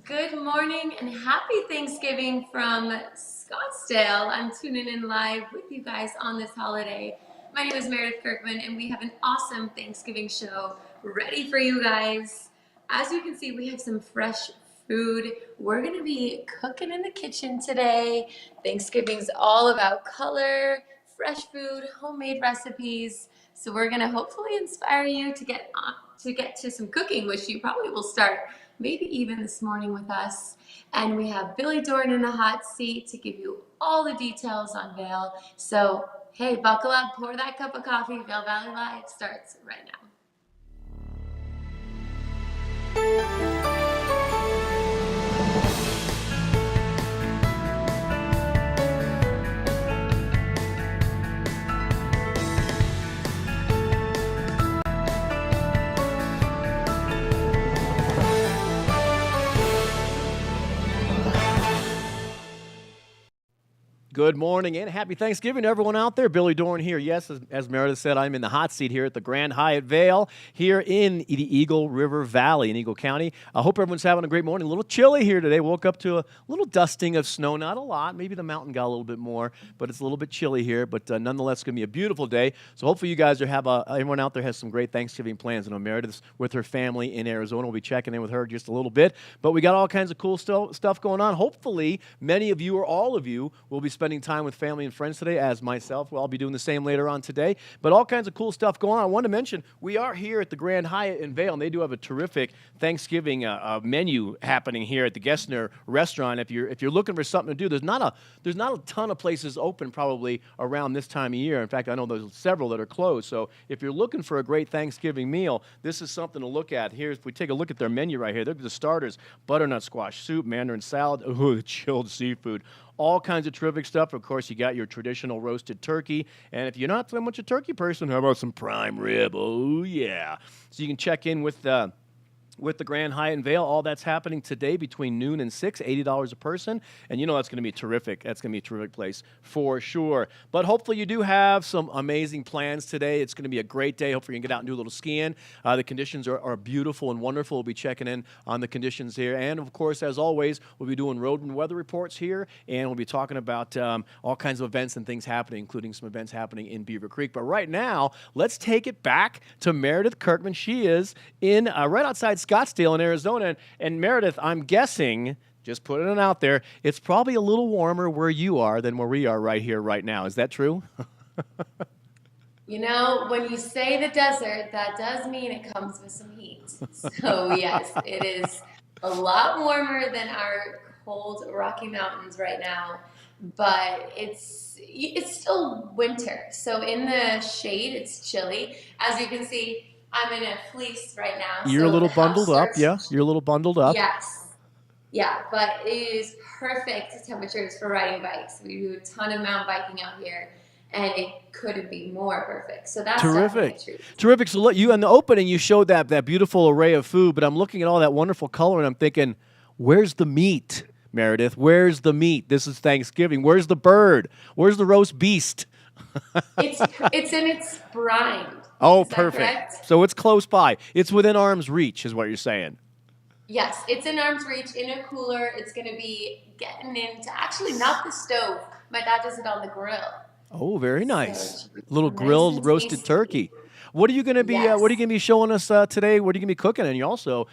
Good morning and happy Thanksgiving from Scottsdale. I'm tuning in live with you guys on this holiday. My name is Meredith Kirkman and we have an awesome Thanksgiving show ready for you guys. As you can see, we have some fresh food. We're gonna be cooking in the kitchen today. Thanksgiving's all about color, fresh food, homemade recipes. So we're gonna hopefully inspire you to get to some cooking, which you probably will start maybe even this morning with us. And we have Billy Dorn in the hot seat to give you all the details on Vail. So, hey, buckle up, pour that cup of coffee. Vail Valley Live starts right now. Good morning and happy Thanksgiving to everyone out there. Billy Dorn here. Yes, as Meredith said, I'm in the hot seat here at the Grand Hyatt Vail here in the Eagle River Valley in Eagle County. I hope everyone's having a great morning. A little chilly here today. Woke up to a little dusting of snow. Not a lot. Maybe the mountain got a little bit more, but it's a little bit chilly here. But nonetheless, it's going to be a beautiful day. So hopefully you guys everyone out there has some great Thanksgiving plans. I know Meredith's with her family in Arizona. We'll be checking in with her just a little bit. But we got all kinds of cool stuff going on. Hopefully, many of you or all of you will be spending time with family and friends today, as myself. Well, I'll be doing the same later on today. But all kinds of cool stuff going on. I want to mention, we are here at the Grand Hyatt in Vail, and they do have a terrific Thanksgiving menu happening here at the Gessner restaurant. If you're looking for something to do, there's not a ton of places open probably around this time of year. In fact, I know there's several that are closed. So if you're looking for a great Thanksgiving meal, this is something to look at. Here, if we take a look at their menu right here, look at the starters: butternut squash soup, mandarin salad, ooh, chilled seafood. All kinds of terrific stuff. Of course, you got your traditional roasted turkey. And if you're not so much a turkey person, how about some prime rib? Oh, yeah. So you can check in with the Grand Hyatt in Vail. All that's happening today between noon and 6, $80 a person. And you know that's going to be terrific. That's going to be a terrific place for sure. But hopefully you do have some amazing plans today. It's going to be a great day. Hopefully you can get out and do a little skiing. The conditions are beautiful and wonderful. We'll be checking in on the conditions here. And, of course, as always, we'll be doing road and weather reports here. And we'll be talking about all kinds of events and things happening, including some events happening in Beaver Creek. But right now, let's take it back to Meredith Kirkman. She is in right outside Scottsdale in Arizona. And Meredith, I'm guessing, just putting it out there, it's probably a little warmer where you are than where we are right here, right now. Is that true? You know, when you say the desert, that does mean it comes with some heat. So yes, it is a lot warmer than our cold Rocky Mountains right now. But it's it's still winter, so in the shade it's chilly. As you can see, I'm in a fleece right now, You're a so the little house bundled up. Yeah, starts. you're a little bundled up. Yes, yeah, but it is perfect temperatures for riding bikes. We do a ton of mountain biking out here, and it couldn't be more perfect. So that's definitely Terrific. a treat. Terrific. So look, you in the opening, you showed that beautiful array of food, but I'm looking at all that wonderful color and I'm thinking, where's the meat, Meredith? Where's the meat? This is Thanksgiving. Where's the bird? Where's the roast beast? It's in its brine. Oh, Is that perfect. correct? So it's close by. It's within arm's reach, is what you're saying. Yes, it's in arm's reach in a cooler. It's going to be getting into actually not the stove. My dad does it on the grill, Oh, very so it nice. should be Little nice grilled and roasted tasty. turkey. What are you gonna be? What are you Yes. gonna be showing us today? What are you gonna be cooking? And you also,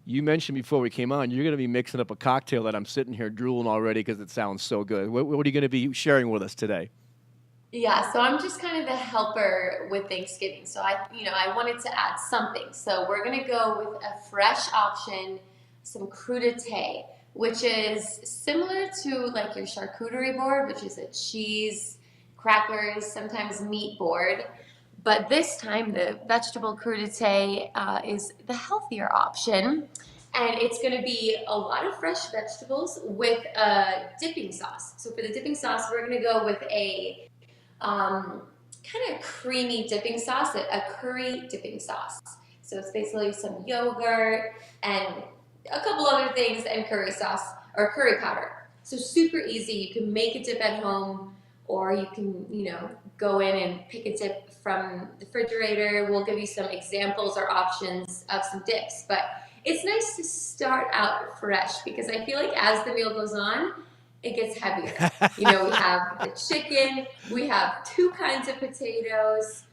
you mentioned before we came on, you're gonna be mixing up a cocktail that I'm sitting here drooling already because it sounds so good. What are you gonna be sharing with us today? Yeah, so I'm just kind of the helper with Thanksgiving. So I wanted to add something. So we're gonna go with a fresh option, some crudité, which is similar to like your charcuterie board, which is a cheese, crackers, sometimes meat board. But this time, the vegetable crudité is the healthier option. And it's going to be a lot of fresh vegetables with a dipping sauce. So for the dipping sauce, we're going to go with a kind of creamy dipping sauce, a curry dipping sauce. So it's basically some yogurt and a couple other things and curry sauce or curry powder. So super easy. You can make a dip at home, or you can, go in and pick a dip from the refrigerator. We'll give you some examples or options of some dips, but it's nice to start out fresh because I feel like as the meal goes on, it gets heavier. We have the chicken, we have two kinds of potatoes,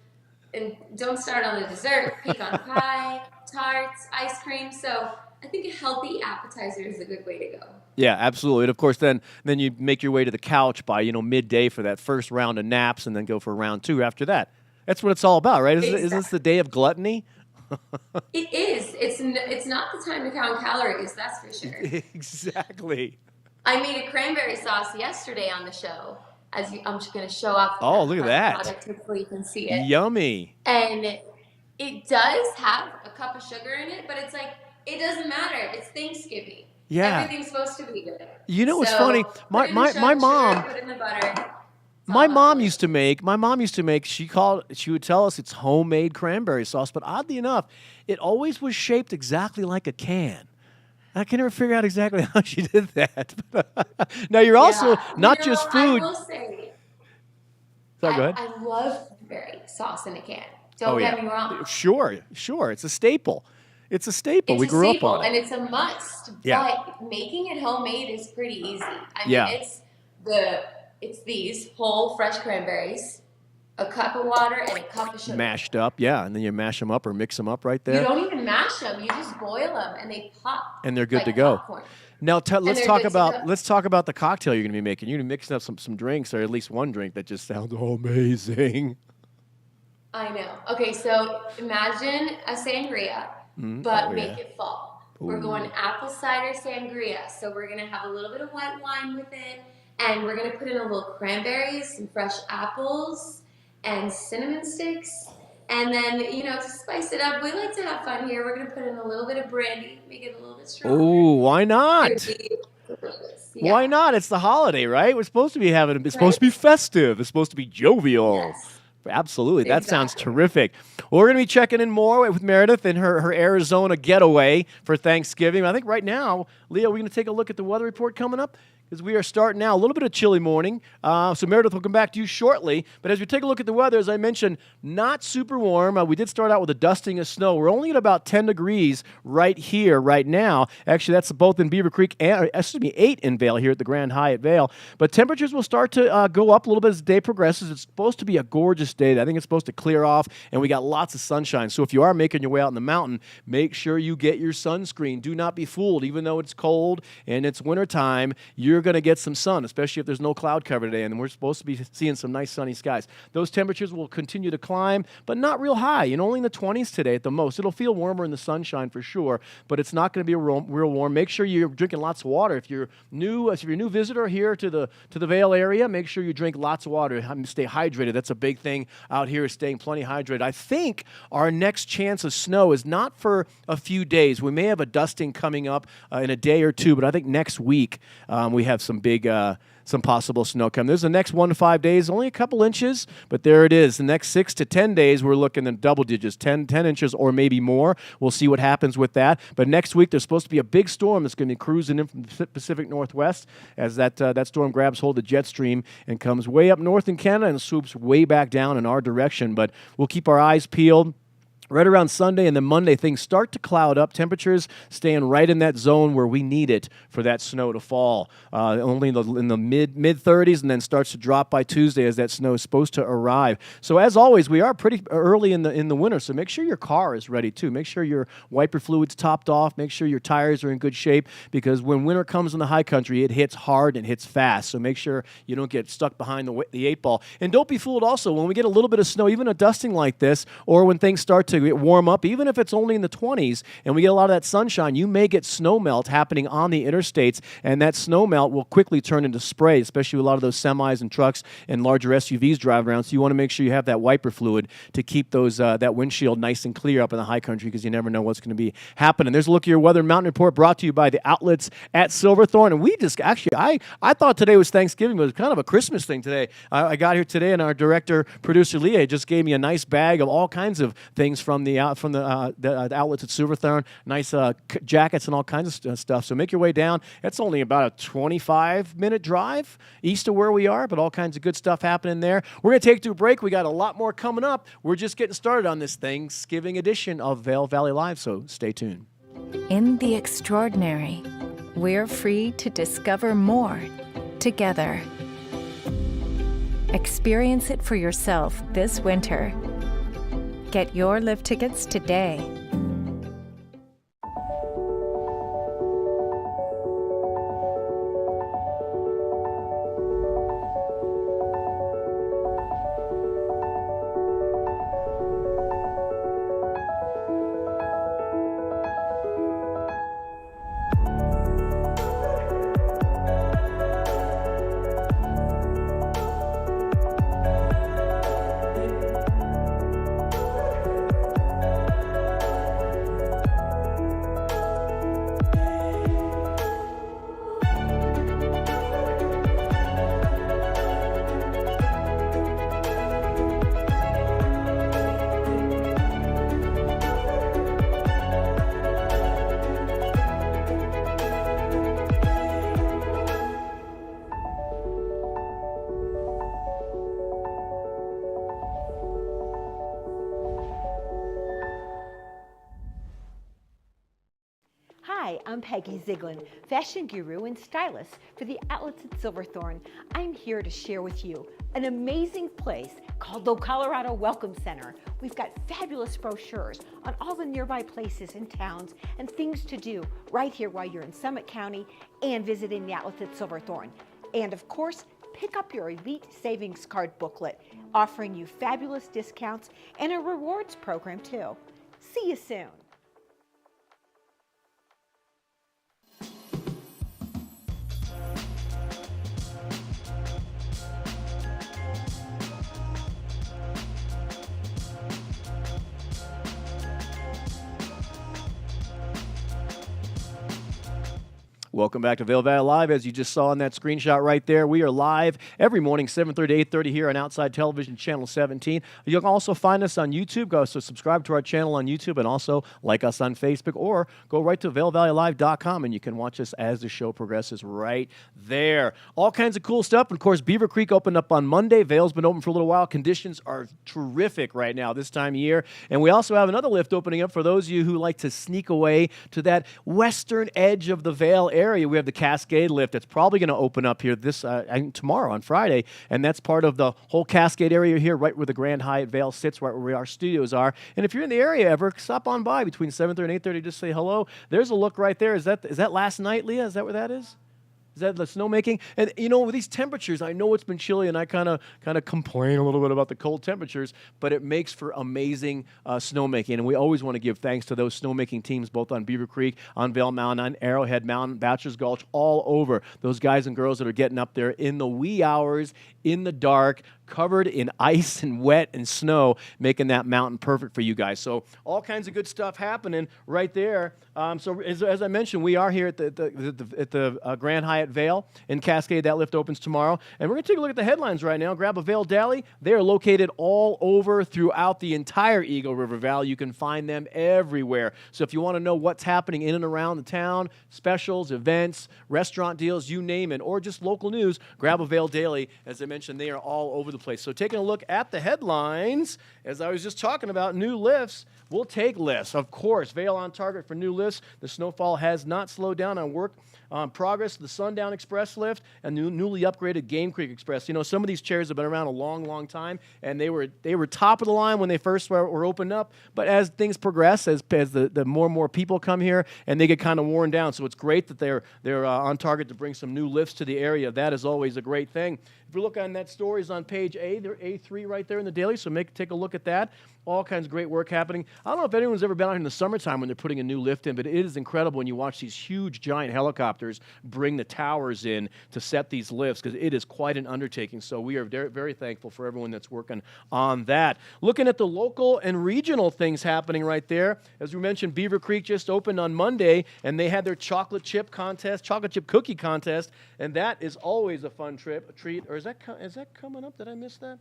and don't start on the dessert, pecan pie, tarts, ice cream. So I think a healthy appetizer is a good way to go. Yeah, absolutely. And of course, then you make your way to the couch by midday for that first round of naps, and then go for round two after that. That's what it's all about, right? Is this the Exactly. day of gluttony? It is. It's not the time to count calories, that's for sure. Exactly. I made a cranberry sauce yesterday on the show. I'm just going to show off Oh, look at our that. product. Hopefully you can see it. Yummy. And it does have a cup of sugar in it, but it's like, it doesn't matter. It's Thanksgiving. Yeah. Everything's supposed to be good. You know what's funny? So put My in the my my sugar, mom put in the butter. It's all my about mom used to delicious. make my mom used to make she would tell us it's homemade cranberry sauce, but oddly enough, it always was shaped exactly like a can. I can never figure out exactly how she did that. Now you're also Yeah. not just I food. will say, Sorry, go ahead. I love cranberry sauce in a can. Oh Don't yeah. get me wrong. Sure, sure. It's a staple. It's a staple. It's We a grew up staple on it. and it's a must, Yeah. but making it homemade is pretty easy. I mean, Yeah. it's these whole fresh cranberries, a cup of water, and a cup of sugar. Mashed up, yeah, and then you mash them up or mix them up right You there, don't even mash them; you just boil them, and they pop and they're good to like go. popcorn, Now and let's they're talk good to go. about the cocktail you're going to be making. You're going to be mixing up some drinks, or at least one drink that just sounds amazing. I know. Okay, so imagine a sangria, Oh but yeah. make it fall. We're going Ooh. apple cider sangria. So we're gonna have a little bit of white wine with it, and we're gonna put in a little cranberries, some fresh apples, and cinnamon sticks. And then, to spice it up, we like to have fun here. We're gonna put in a little bit of brandy, make it a little bit stronger. Oh, why It'll not? be delicious. Yeah. Why not? It's the holiday, right? We're supposed to be having. It's supposed to be Right? festive. It's supposed to be jovial. Yes. Absolutely. That sounds Exactly. terrific. Well, we're going to be checking in more with Meredith and her Arizona getaway for Thanksgiving. I think right now, Leah, we're going to take a look at the weather report coming up because we are starting now. A little bit of chilly morning. So Meredith will come back to you shortly. But as we take a look at the weather, as I mentioned, not super warm. We did start out with a dusting of snow. We're only at about 10 degrees right here, right now. Actually, that's both in Beaver Creek and, 8 in Vail here at the Grand Hyatt Vail. But temperatures will start to go up a little bit as the day progresses. It's supposed to be a gorgeous day. I think it's supposed to clear off, and we got lots of sunshine. So if you are making your way out in the mountain, make sure you get your sunscreen. Do not be fooled. Even though it's cold and it's wintertime, you're you're going to get some sun, especially if there's no cloud cover today, and we're supposed to be seeing some nice sunny skies. Those temperatures will continue to climb, but not real high, only in the 20s today at the most. It'll feel warmer in the sunshine for sure, but it's not going to be real warm. Make sure you're drinking lots of water. If you're a new visitor here to the Vail area, make sure you drink lots of water. Stay hydrated. That's a big thing out here, is staying plenty hydrated. I think our next chance of snow is not for a few days. We may have a dusting coming up in a day or two, but I think next week we have some big some possible snow coming. There's the next 1 to 5 days, only a couple inches, but there it is. The next 6 to 10 days, we're looking at double digits, 10 inches or maybe more. We'll see what happens with that. But next week, there's supposed to be a big storm that's going to be cruising in from the Pacific Northwest as that storm grabs hold of the jet stream and comes way up north in Canada and swoops way back down in our direction. But we'll keep our eyes peeled. Right around Sunday and then Monday, things start to cloud up. Temperatures staying right in that zone where we need it for that snow to fall. Only in the mid 30s, and then starts to drop by Tuesday as that snow is supposed to arrive. So as always, we are pretty early in the winter. So make sure your car is ready too. Make sure your wiper fluid's topped off. Make sure your tires are in good shape, because when winter comes in the high country, it hits hard and hits fast. So make sure you don't get stuck behind the 8 ball. And don't be fooled also when we get a little bit of snow, even a dusting like this, or when things start to warm up, even if it's only in the 20s, and we get a lot of that sunshine, you may get snow melt happening on the interstates, and that snow melt will quickly turn into spray, especially with a lot of those semis and trucks and larger SUVs driving around. So you want to make sure you have that wiper fluid to keep those that windshield nice and clear up in the high country, because you never know what's going to be happening. There's a look at your weather mountain report brought to you by the outlets at Silverthorne. And we just actually, I thought today was Thanksgiving, but it was kind of a Christmas thing today. I got here today, and our director, producer Leah, just gave me a nice bag of all kinds of things from the outlets at Silverthorne, nice jackets and all kinds of stuff. So make your way down. It's only about a 25-minute drive east of where we are, but all kinds of good stuff happening there. We're going to take to a break. We got a lot more coming up. We're just getting started on this Thanksgiving edition of Vail Valley Live, so stay tuned. In the extraordinary, we're free to discover more together. Experience it for yourself this winter. Get your lift tickets today. Hi, I'm Peggy Ziegler, fashion guru and stylist for the outlets at Silverthorne. I'm here to share with you an amazing place called the Colorado Welcome Center. We've got fabulous brochures on all the nearby places and towns and things to do right here while you're in Summit County and visiting the outlets at Silverthorne. And of course, pick up your Elite Savings Card booklet, offering you fabulous discounts and a rewards program too. See you soon. Welcome back to Vail Valley Live. As you just saw in that screenshot right there, we are live every morning, 7:30 to 8:30 here on Outside Television, Channel 17. You can also find us on YouTube. So subscribe to our channel on YouTube, and also like us on Facebook, or go right to vailvalleylive.com, and you can watch us as the show progresses right there. All kinds of cool stuff. Of course, Beaver Creek opened up on Monday. Vail's been open for a little while. Conditions are terrific right now this time of year. And we also have another lift opening up for those of you who like to sneak away to that western edge of the Vail area. We have the Cascade lift that's probably going to open up here tomorrow on Friday, and that's part of the whole Cascade area here, right where the Grand Hyatt Vail sits, right where our studios are. And if you're in the area ever, stop on by between 7:30 and 8:30, just say hello. There's a look right there. Is that last night, Leah? Is that where that is? Is that the snowmaking? And with these temperatures, I know it's been chilly, and I kind of complain a little bit about the cold temperatures, but it makes for amazing snowmaking. And we always want to give thanks to those snowmaking teams, both on Beaver Creek, on Vail Mountain, on Arrowhead Mountain, Bachelor's Gulch, all over. Those guys and girls that are getting up there in the wee hours, in the dark, covered in ice and wet and snow, making that mountain perfect for you guys. So all kinds of good stuff happening right there. So as I mentioned, we are here at the Grand Hyatt Vail in Cascade. That lift opens tomorrow. And we're going to take a look at the headlines right now. Grab a Vail Deli. They are located all over throughout the entire Eagle River Valley. You can find them everywhere. So if you want to know what's happening in and around the town, specials, events, restaurant deals, you name it, or just local news, grab a Vail Deli. As I mentioned, they are all over the place. So taking a look at the headlines, as I was just talking about, new lifts. We'll take lifts, of course. Vail on target for new lifts. The snowfall has not slowed down on work progress. The Sundown Express lift and the newly upgraded Game Creek Express. Some of these chairs have been around a long, long time, and they were top of the line when they first were opened up. But as things progress, as the more and more people come here, and they get kind of worn down, so it's great that they're on target to bring some new lifts to the area. That is always a great thing. If you look on that stories on page A, they're A3 right there in the daily, so take a look at that. All kinds of great work happening. I don't know if anyone's ever been out in the summertime when they're putting a new lift in, but it is incredible when you watch these huge, giant helicopters bring the towers in to set these lifts, because it is quite an undertaking. So we are very, very thankful for everyone that's working on that. Looking at the local and regional things happening right there, as we mentioned, Beaver Creek just opened on Monday, and they had their chocolate chip cookie contest, and that is always a fun treat. Or is that coming up? Did I miss that?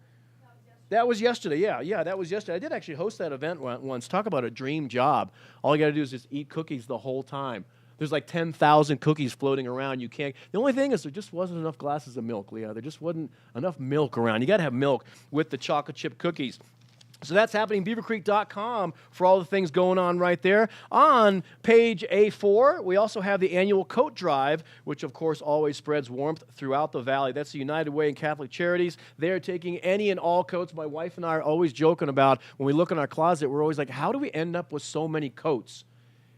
That was yesterday. Yeah, that was yesterday. I did actually host that event once. Talk about a dream job. All you got to do is just eat cookies the whole time. There's like 10,000 cookies floating around. You can't. The only thing is there just wasn't enough glasses of milk, Leah. There just wasn't enough milk around. You got to have milk with the chocolate chip cookies. So that's happening, beavercreek.com, for all the things going on right there. On page A4, we also have the annual coat drive, which, of course, always spreads warmth throughout the valley. That's the United Way and Catholic Charities. They're taking any and all coats. My wife and I are always joking about, when we look in our closet, we're always like, how do we end up with so many coats?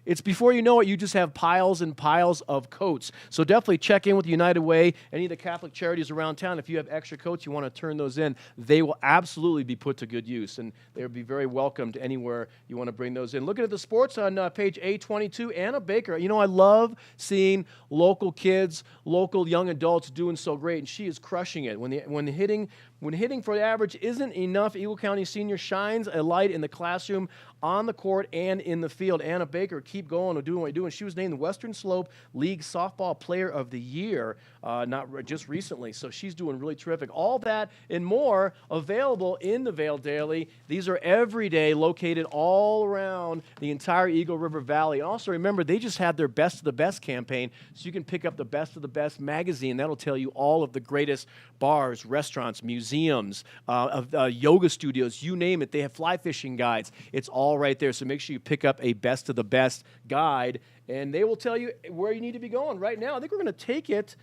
It's before you know it, you just have piles and piles of coats. So definitely check in with the United Way, any of the Catholic charities around town. If you have extra coats, you want to turn those in, they will absolutely be put to good use, and they'll be very welcomed anywhere you want to bring those in. Looking at the sports on page A22, Anna Baker. I love seeing local kids, local young adults doing so great, and she is crushing it. When hitting for the average isn't enough, Eagle County Senior shines a light in the classroom, on the court, and in the field. Anna Baker, keep going and doing what you're doing. She was named the Western Slope League Softball Player of the Year just recently, so she's doing really terrific. All that and more available in the Vail Daily. These are every day, located all around the entire Eagle River Valley. And also remember, they just had their Best of the Best campaign, so you can pick up the Best of the Best magazine. That'll tell you all of the greatest bars, restaurants, museums, yoga studios, you name it. They have fly fishing guides. It's all right there, so make sure you pick up a Best of the Best guide, and they will tell you where you need to be going right now. I think we're going to take it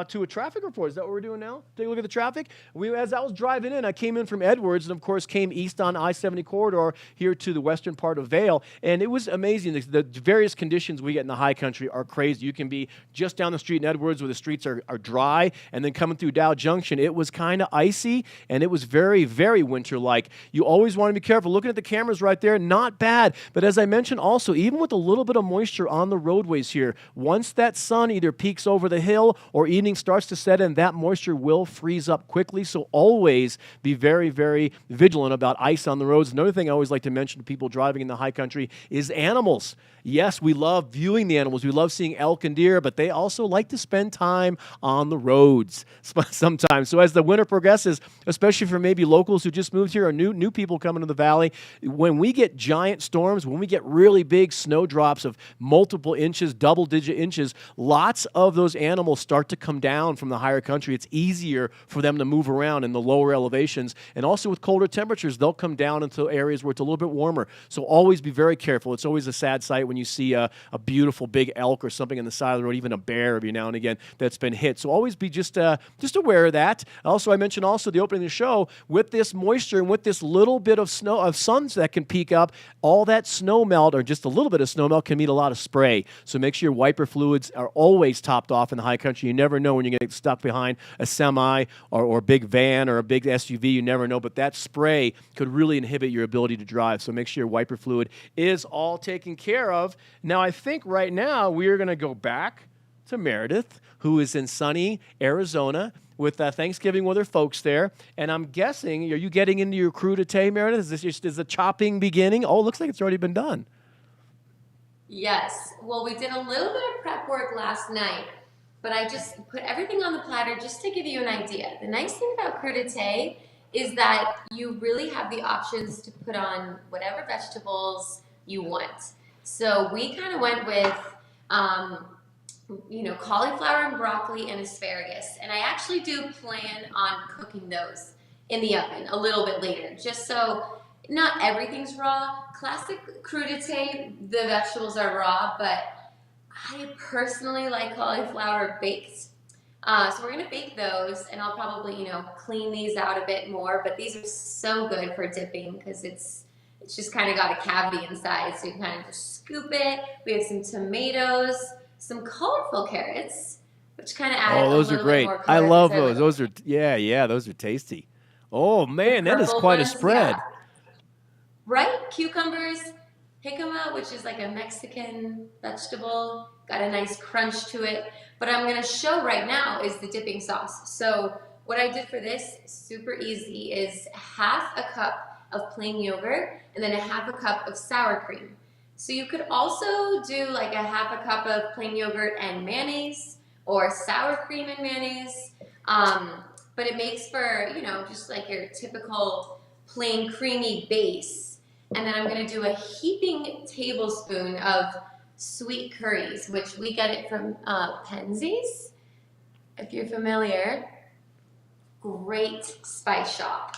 to a traffic report. Is that what we're doing now? Take a look at the traffic. As I was driving in, I came in from Edwards and, of course, came east on I-70 corridor here to the western part of Vail, and it was amazing. The various conditions we get in the high country are crazy. You can be just down the street in Edwards where the streets are dry, and then coming through Dow Junction, it was kind of icy, and it was very, very winter-like. You always want to be careful. Looking at the cameras right there, not bad. But as I mentioned also, even with a little bit of moisture on the roadways here, once that sun either peaks over the hill or evening starts to set in, that moisture will freeze up quickly. So always be very, very vigilant about ice on the roads. Another thing I always like to mention to people driving in the high country is animals. Yes, we love viewing the animals. We love seeing elk and deer, but they also like to spend time on the roads sometimes. So as the winter progresses, especially for maybe locals who just moved here or new people coming to the valley, when we get giant storms, when we get really big snow drops of multiple inches, double-digit inches, lots of those animals start to come down from the higher country. It's easier for them to move around in the lower elevations. And also with colder temperatures, they'll come down into areas where it's a little bit warmer. So always be very careful. It's always a sad sight when you see a beautiful big elk or something on the side of the road, even a bear every now and again that's been hit. So always be just aware of that. Also, I mentioned also the opening of the show, with this moisture and with this little bit of snow, of suns that can peak up, all that snow melt or just a little bit of snow melt can mean a lot of spray. spray. So make sure your wiper fluids are always topped off in the high country. You never know when you're going to get stuck behind a semi or a big van or a big SUV. You never know, but that spray could really inhibit your ability to drive. So make sure your wiper fluid is all taken care of. Now, I think right now we're going to go back to Meredith, who is in sunny Arizona with Thanksgiving with her folks there. And I'm guessing, are you getting into your crudité, Meredith? Is the chopping beginning? Oh, it looks like it's already been done. Yes. Well, we did a little bit of prep work last night, but I just put everything on the platter just to give you an idea. The nice thing about crudité is that you really have the options to put on whatever vegetables you want. So we kind of went with cauliflower and broccoli and asparagus. And I actually do plan on cooking those in the oven a little bit later, just so not everything's raw. Classic crudité, the vegetables are raw, but I personally like cauliflower baked. So we're gonna bake those, and I'll probably, clean these out a bit more, but these are so good for dipping because it's just kind of got a cavity inside, so you can kind of just scoop it. We have some tomatoes, some colorful carrots, which kind of add those a are little great. bit more I color. love those. Those are, those are tasty. Oh man, that is quite a spread. Yeah. Right? Cucumbers, jicama, which is like a Mexican vegetable, got a nice crunch to it. But I'm gonna show right now is the dipping sauce. So what I did for this, super easy, is half a cup of plain yogurt and then a half a cup of sour cream. So you could also do like a half a cup of plain yogurt and mayonnaise or sour cream and mayonnaise. But it makes for, just like your typical plain creamy base. And then I'm gonna do a heaping tablespoon of sweet curries, which we get it from Penzeys, if you're familiar. Great spice shop.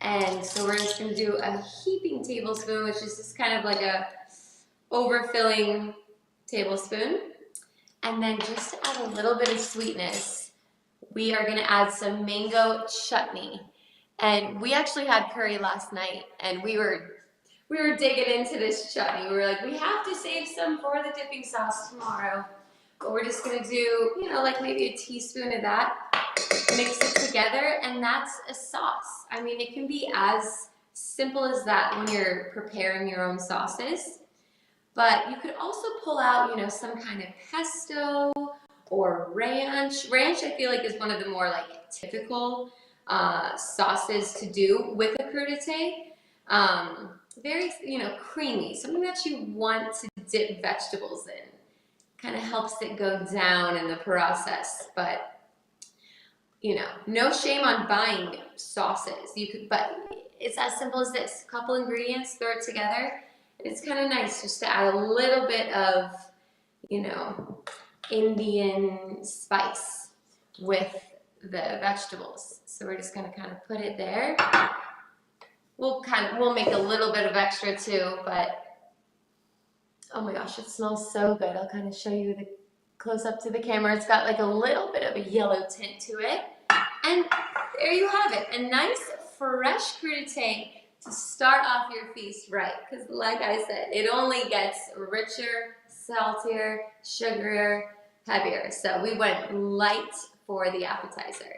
And so we're just gonna do a heaping tablespoon, which is just kind of like a overfilling tablespoon. And then just to add a little bit of sweetness, we are gonna add some mango chutney. And we actually had curry last night, and we were digging into this chutney. We were like, we have to save some for the dipping sauce tomorrow. But we're just gonna do, like maybe a teaspoon of that, mix it together, and that's a sauce. I mean, it can be as simple as that when you're preparing your own sauces. But you could also pull out, some kind of pesto or ranch. Ranch, I feel like, is one of the more like typical sauces to do with a crudité. Very, creamy, something that you want to dip vegetables in. Kind of helps it go down in the process, but no shame on buying sauces. But it's as simple as this: a couple ingredients, throw it together. It's kind of nice just to add a little bit of, Indian spice with the vegetables. So we're just gonna kind of put it there. We'll make a little bit of extra too, but oh my gosh, it smells so good. I'll kind of show you the close up to the camera. It's got like a little bit of a yellow tint to it. And there you have it, a nice fresh crudité to start off your feast right. Because like I said, it only gets richer, saltier, sugarier, heavier. So we went light for the appetizer.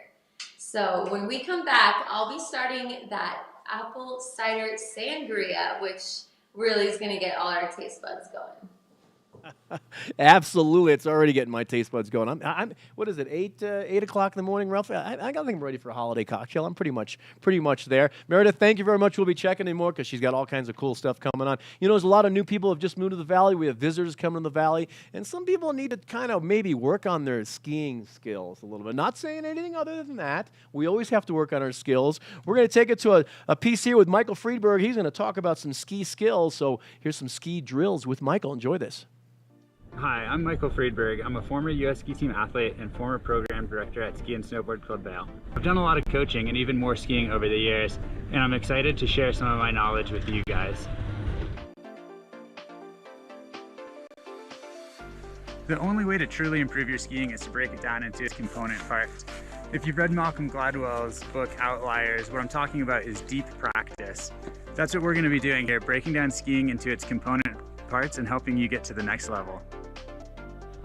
So when we come back, I'll be starting that apple cider sangria, which really is gonna get all our taste buds going. Absolutely, it's already getting my taste buds going. I'm what is it, 8 o'clock in the morning, roughly? I think I'm ready for a holiday cocktail. I'm pretty much there. Meredith, thank you very much. We'll be checking in more because she's got all kinds of cool stuff coming on. There's a lot of new people who have just moved to the valley. We have visitors coming to the valley, and some people need to kind of maybe work on their skiing skills a little bit. Not saying anything other than that. We always have to work on our skills. We're going to take it to a piece here with Michael Friedberg. He's going to talk about some ski skills. So here's some ski drills with Michael. Enjoy this. Hi, I'm Michael Friedberg. I'm a former U.S. ski team athlete and former program director at Ski and Snowboard Club Vail. I've done a lot of coaching and even more skiing over the years, and I'm excited to share some of my knowledge with you guys. The only way to truly improve your skiing is to break it down into its component parts. If you've read Malcolm Gladwell's book Outliers, what I'm talking about is deep practice. That's what we're going to be doing here, breaking down skiing into its component parts and helping you get to the next level.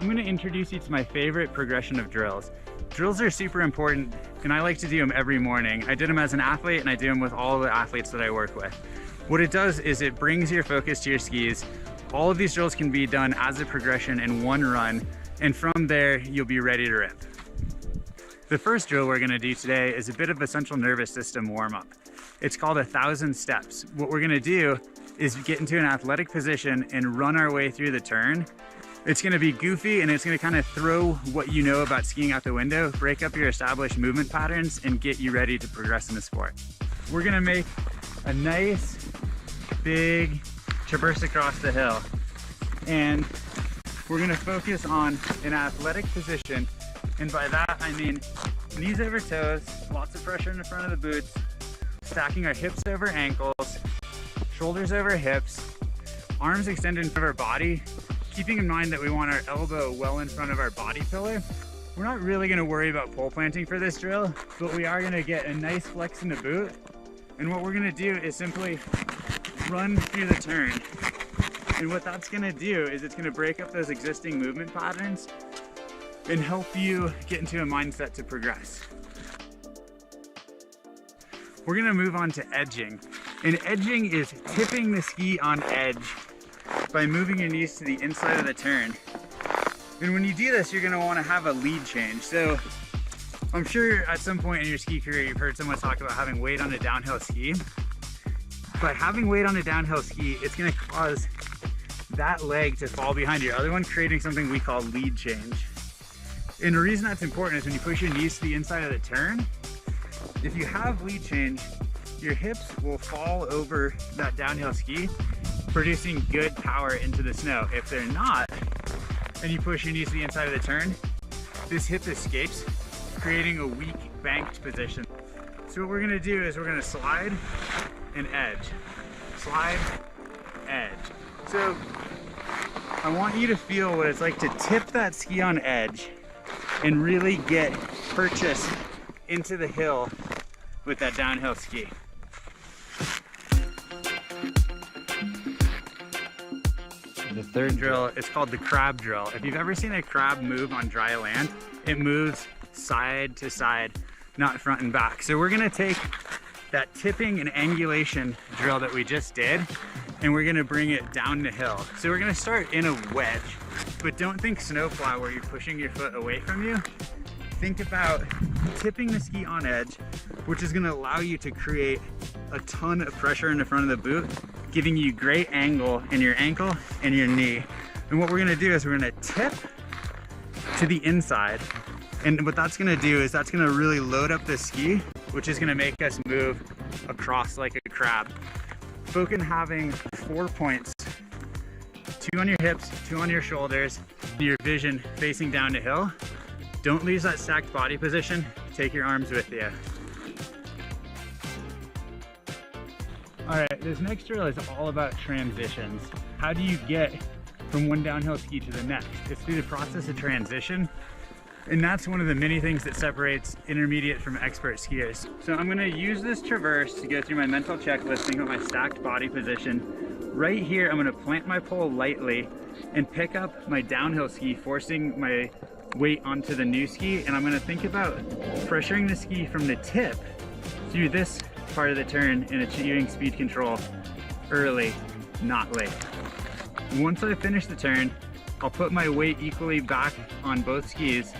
I'm going to introduce you to my favorite progression of drills. Drills are super important, and I like to do them every morning. I did them as an athlete, and I do them with all the athletes that I work with. What it does is it brings your focus to your skis. All of these drills can be done as a progression in one run, and from there, you'll be ready to rip. The first drill we're going to do today is a bit of a central nervous system warm-up. It's called 1,000 steps. What we're going to do is get into an athletic position and run our way through the turn. It's going to be goofy, and it's going to kind of throw what you know about skiing out the window, break up your established movement patterns, and get you ready to progress in the sport. We're going to make a nice big traverse across the hill, and we're going to focus on an athletic position, and by that I mean knees over toes, lots of pressure in the front of the boots, stacking our hips over ankles, shoulders over hips, arms extended in front of our body, keeping in mind that we want our elbow well in front of our body pillar. We're not really going to worry about pole planting for this drill, but we are going to get a nice flex in the boot, and what we're going to do is simply run through the turn. And what that's going to do is it's going to break up those existing movement patterns and help you get into a mindset to progress. We're going to move on to edging. And edging is tipping the ski on edge by moving your knees to the inside of the turn. And when you do this, you're going to want to have a lead change. So I'm sure at some point in your ski career you've heard someone talk about having weight on a downhill ski. By having weight on a downhill ski, it's going to cause that leg to fall behind your other one, creating something we call lead change. And the reason that's important is when you push your knees to the inside of the turn, if you have lead change, your hips will fall over that downhill ski, producing good power into the snow. If they're not, and you push your knees to the inside of the turn, this hip escapes, creating a weak banked position. So what we're gonna do is we're gonna slide and edge. Slide, edge. So I want you to feel what it's like to tip that ski on edge and really get purchase into the hill with that downhill ski. The third drill is called the crab drill. If you've ever seen a crab move on dry land, it moves side to side, not front and back. So we're gonna take that tipping and angulation drill that we just did, and we're gonna bring it down the hill. So we're gonna start in a wedge, but don't think snowplow where you're pushing your foot away from you. Think about tipping the ski on edge, which is gonna allow you to create a ton of pressure in the front of the boot, giving you great angle in your ankle and your knee. And what we're gonna do is we're gonna tip to the inside. And what that's gonna do is that's gonna really load up the ski, which is gonna make us move across like a crab. Focus on having 4 points, 2 on your hips, 2 on your shoulders, your vision facing down the hill. Don't lose that stacked body position. Take your arms with you. All right, this next drill is all about transitions. How do you get from one downhill ski to the next? It's through the process of transition. And that's one of the many things that separates intermediate from expert skiers. So I'm gonna use this traverse to go through my mental checklist, think about my stacked body position. Right here, I'm gonna plant my pole lightly and pick up my downhill ski, forcing my weight onto the new ski. And I'm gonna think about pressuring the ski from the tip through this part of the turn and achieving speed control early, not late. Once I finish the turn, I'll put my weight equally back on both skis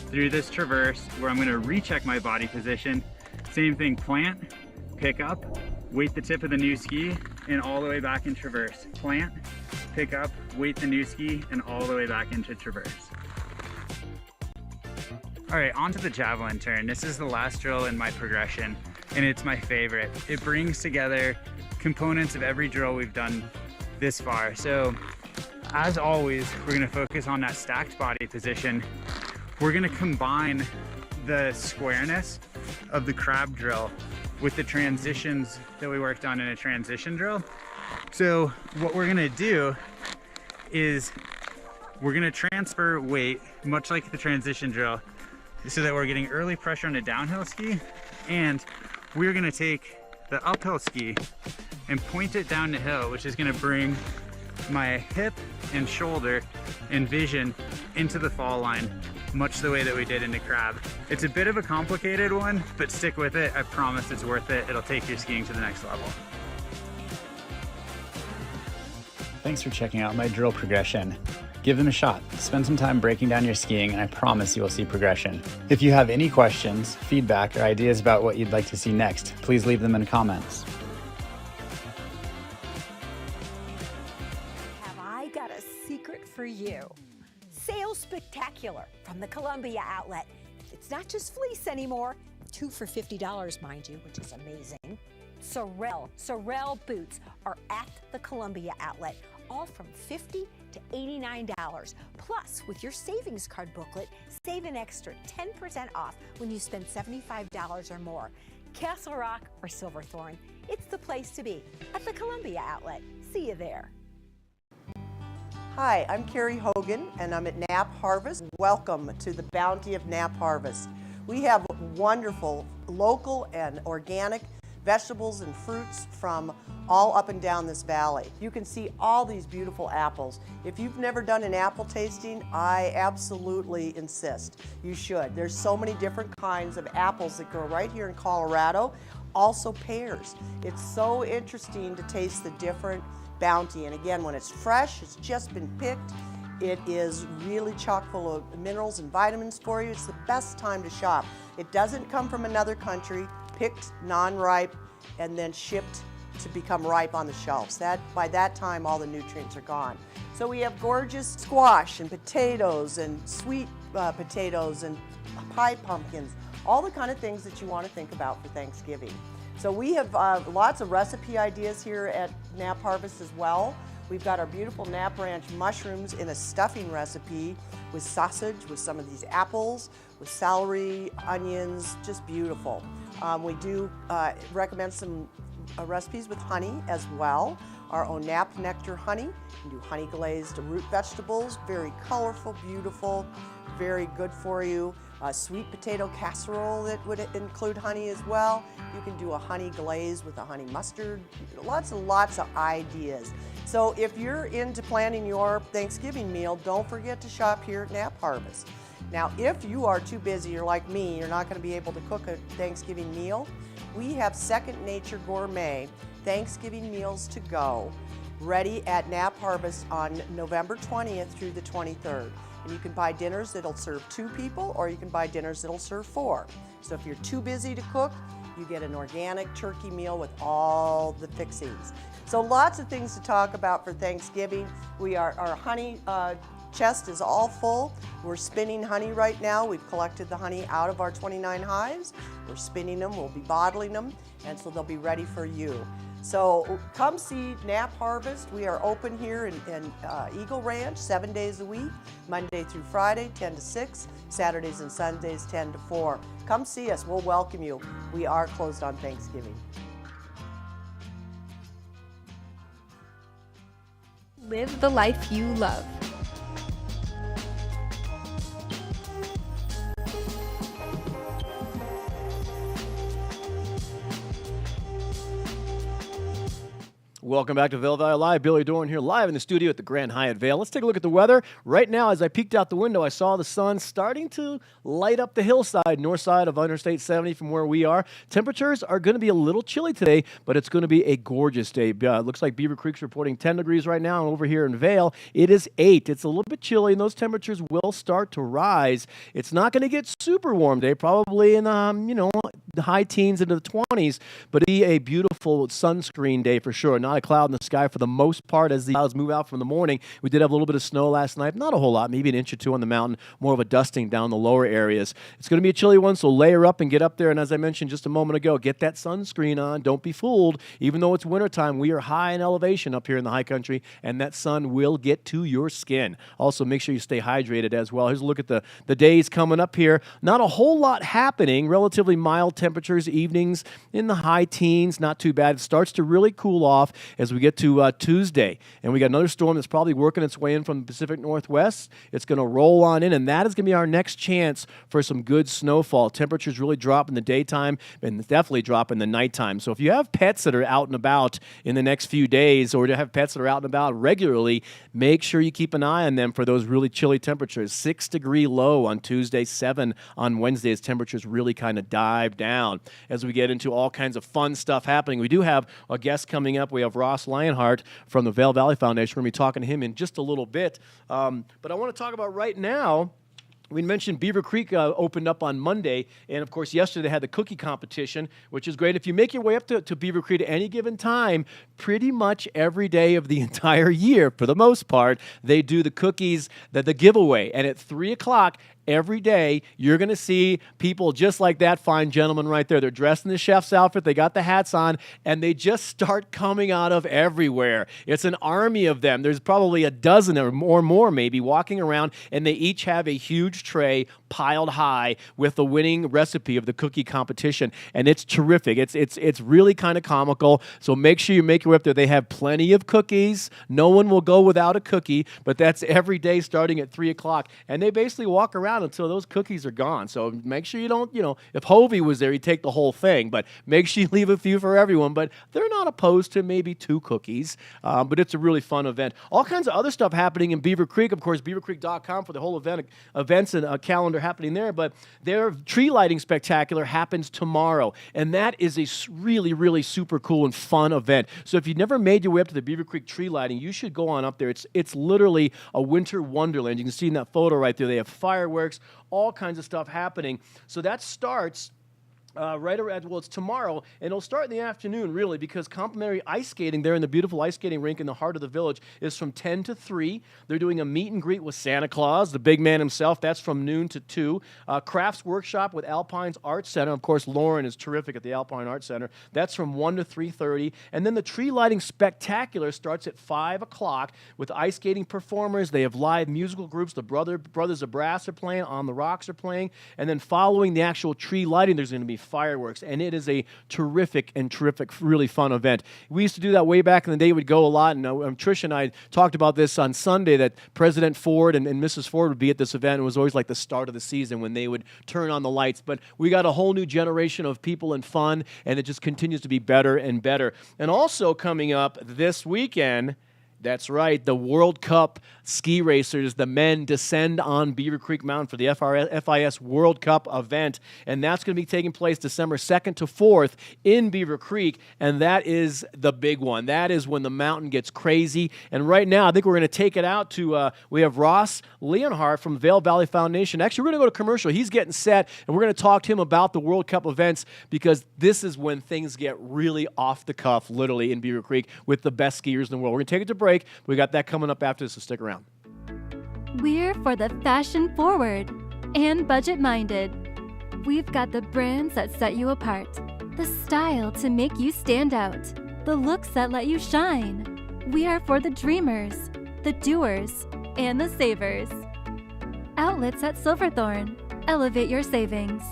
through this traverse where I'm gonna recheck my body position. Same thing, plant, pick up, weight the tip of the new ski, and all the way back in traverse. Plant, pick up, weight the new ski, and all the way back into traverse. All right, on to the Javelin Turn. This is the last drill in my progression, and it's my favorite. It brings together components of every drill we've done this far. So as always, we're gonna focus on that stacked body position. We're gonna combine the squareness of the crab drill with the transitions that we worked on in a transition drill. So what we're gonna do is we're gonna transfer weight, much like the transition drill, so that we're getting early pressure on a downhill ski, and we're gonna take the uphill ski and point it down the hill, which is gonna bring my hip and shoulder and vision into the fall line, much the way that we did into crab. It's a bit of a complicated one, but stick with it. I promise it's worth it. It'll take your skiing to the next level. Thanks for checking out my drill progression. Give them a shot. Spend some time breaking down your skiing, and I promise you will see progression. If you have any questions, feedback, or ideas about what you'd like to see next, please leave them in the comments. Have I got a secret for you? Sales Spectacular from the Columbia outlet. It's not just fleece anymore. 2 for $50, mind you, which is amazing. Sorel boots are at the Columbia outlet, all from $50 to $89. Plus, with your savings card booklet, save an extra 10% off when you spend $75 or more. Castle Rock or Silverthorne, it's the place to be at the Columbia outlet. See you there. Hi, I'm Carrie Hogan and I'm at Knapp Harvest. Welcome to the bounty of Knapp Harvest. We have wonderful local and organic vegetables and fruits from all up and down this valley. You can see all these beautiful apples. If you've never done an apple tasting, I absolutely insist you should. There's so many different kinds of apples that grow right here in Colorado. Also pears. It's so interesting to taste the different bounty. And again, when it's fresh, it's just been picked, it is really chock full of minerals and vitamins for you. It's the best time to shop. It doesn't come from another country, picked non-ripe, and then shipped to become ripe on the shelves. By that time, all the nutrients are gone. So we have gorgeous squash and potatoes and sweet potatoes and pie pumpkins, all the kind of things that you want to think about for Thanksgiving. So we have lots of recipe ideas here at Knapp Harvest as well. We've got our beautiful Knapp Ranch mushrooms in a stuffing recipe with sausage, with some of these apples, with celery, onions, just beautiful. We do recommend some recipes with honey as well. Our own Knapp Nectar honey. We do honey glazed root vegetables, very colorful, beautiful, very good for you. Sweet potato casserole that would include honey as well. You can do a honey glaze with a honey mustard. Lots and lots of ideas. So if you're into planning your Thanksgiving meal, don't forget to shop here at Knapp Harvest. Now, if you are too busy, you're like me, you're not going to be able to cook a Thanksgiving meal, we have Second Nature Gourmet Thanksgiving meals to go, ready at Knapp Harvest on November 20th through the 23rd. And you can buy dinners that'll serve 2 people, or you can buy dinners that'll serve 4. So if you're too busy to cook, you get an organic turkey meal with all the fixings. So lots of things to talk about for Thanksgiving. Our honey chest is all full. We're spinning honey right now. We've collected the honey out of our 29 hives. We're spinning them, we'll be bottling them, and so they'll be ready for you. So come see Knapp Harvest. We are open here in Eagle Ranch 7 days a week, Monday through Friday, 10 to 6, Saturdays and Sundays, 10 to 4. Come see us, we'll welcome you. We are closed on Thanksgiving. Live the life you love. Welcome back to Vail Valley Live. Billy Dorn here live in the studio at the Grand Hyatt Vail. Let's take a look at the weather. Right now, as I peeked out the window, I saw the sun starting to light up the hillside, north side of Interstate 70 from where we are. Temperatures are going to be a little chilly today, but it's going to be a gorgeous day. It looks like Beaver Creek's reporting 10 degrees right now, and over here in Vail, it is 8. It's a little bit chilly, and those temperatures will start to rise. It's not going to get super warm today, probably in the high teens into the 20s, but it'll be a beautiful sunscreen day for sure. Not a cloud in the sky for the most part as the clouds move out from the morning. We did have a little bit of snow last night, not a whole lot, maybe an inch or 2 on the mountain, more of a dusting down the lower areas. It's going to be a chilly one, so layer up and get up there, and as I mentioned just a moment ago, get that sunscreen on. Don't be fooled. Even though it's wintertime, we are high in elevation up here in the high country, and that sun will get to your skin. Also, make sure you stay hydrated as well. Here's a look at the days coming up here. Not a whole lot happening, relatively mild temperatures temperatures, evenings in the high teens, not too bad. It starts to really cool off as we get to Tuesday. And we got another storm that's probably working its way in from the Pacific Northwest. It's going to roll on in, and that is going to be our next chance for some good snowfall. Temperatures really drop in the daytime and definitely drop in the nighttime. So if you have pets that are out and about in the next few days, or to have pets that are out and about regularly, make sure you keep an eye on them for those really chilly temperatures. 6-degree low on Tuesday, 7 on Wednesday as temperatures really kind of dive down. As we get into all kinds of fun stuff happening, we do have a guest coming up. We have Ross Lionheart from the Vail Valley Foundation. We're going to be talking to him in just a little bit. But I want to talk about right now, we mentioned Beaver Creek opened up on Monday, and of course yesterday they had the cookie competition, which is great. If you make your way up to Beaver Creek at any given time, pretty much every day of the entire year, for the most part, they do the cookies, the giveaway. And at 3 o'clock every day, you're going to see people just like that fine gentleman right there. They're dressed in the chef's outfit, they got the hats on, and they just start coming out of everywhere. It's an army of them. There's probably a dozen or more maybe walking around, and they each have a huge tray piled high with the winning recipe of the cookie competition, and it's terrific. It's really kind of comical, so make sure you make your way up there. They have plenty of cookies. No one will go without a cookie, but that's every day starting at 3 o'clock, and they basically walk around until those cookies are gone. So make sure you don't, if Hovey was there, he'd take the whole thing, but make sure you leave a few for everyone. But they're not opposed to maybe 2 cookies, but it's a really fun event. All kinds of other stuff happening in Beaver Creek. Of course, beavercreek.com for the whole events and a calendar happening there, but their tree lighting spectacular happens tomorrow, and that is a really, really super cool and fun event. So if you've never made your way up to the Beaver Creek tree lighting, you should go on up there. It's literally a winter wonderland. You can see in that photo right there, they have fireworks, all kinds of stuff happening. So that starts it's tomorrow, and it'll start in the afternoon, really, because complimentary ice skating there in the beautiful ice skating rink in the heart of the village is from 10 to 3. They're doing a meet and greet with Santa Claus, the big man himself. That's from noon to 2. Crafts workshop with Alpine's Art Center. Of course, Lauren is terrific at the Alpine Art Center. That's from 1 to 3:30. And then the tree lighting spectacular starts at 5 o'clock with ice skating performers. They have live musical groups. The Brothers of Brass are playing. On the Rocks are playing. And then following the actual tree lighting, there's going to be fireworks, and it is a terrific, really fun event. We used to do that way back in the day. We'd go a lot, and Trish and I talked about this on Sunday, that President Ford and Mrs. Ford would be at this event. It was always like the start of the season when they would turn on the lights, but we got a whole new generation of people and fun, and it just continues to be better and better. And also coming up this weekend, that's right, the World Cup ski racers, the men, descend on Beaver Creek Mountain for the FIS World Cup event, and that's going to be taking place December 2nd to 4th in Beaver Creek, and that is the big one. That is when the mountain gets crazy, and right now I think we're going to take it out to, we have Ross Leonhardt from Vail Valley Foundation. Actually, we're going to go to commercial. He's getting set, and we're going to talk to him about the World Cup events, because this is when things get really off the cuff, literally, in Beaver Creek with the best skiers in the world. We're going to take it to break. We got that coming up after this, so stick around. We're for the fashion forward and budget minded. We've got the brands that set you apart, the style to make you stand out, the looks that let you shine. We are for the dreamers, the doers, and the savers. Outlets at Silverthorne. Elevate your savings.